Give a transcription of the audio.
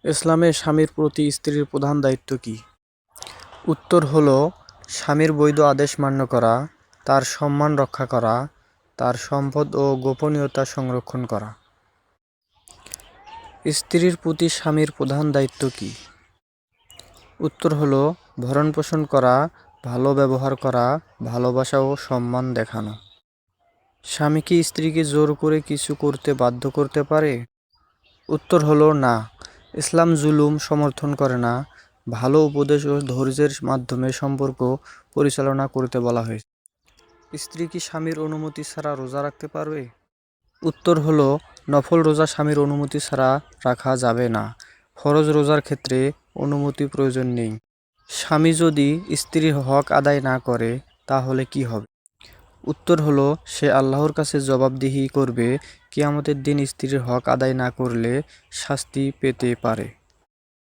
ইসলামে স্বামীর প্রতি স্ত্রীর প্রধান দায়িত্ব কি? উত্তর হলো, স্বামীর বৈধ আদেশ মান্য করা, তার সম্মান রক্ষা করা, তার সম্পদ ও গোপনীয়তা সংরক্ষণ করা। স্ত্রীর প্রতি স্বামীর প্রধান দায়িত্ব কি? উত্তর হলো, ভরণপোষণ করা, ভালো ব্যবহার করা, ভালোবাসা ও সম্মান দেখানো। স্বামী কি স্ত্রীকে জোর করে কিছু করতে বাধ্য করতে পারে? উত্তর হলো না। ইসলাম জুলুম সমর্থন করে না। ভালো উপদেশ ও ধৈর্যের মাধ্যমে সম্পর্ক পরিচালনা করতে বলা হয়েছে। স্ত্রী কি স্বামীর অনুমতি ছাড়া রোজা রাখতে পারবে? উত্তর হলো, নফল রোজা স্বামীর অনুমতি ছাড়া রাখা যাবে না। ফরজ রোজার ক্ষেত্রে অনুমতি প্রয়োজন নেই। স্বামী যদি স্ত্রীর হক আদায় না করে তাহলে কি হবে? উত্তর হলো, সে আল্লাহর কাছে জবাবদিহি করবে। কিয়ামতের দিন স্ত্রীর হক আদায় না করলে শাস্তি পেতে পারে।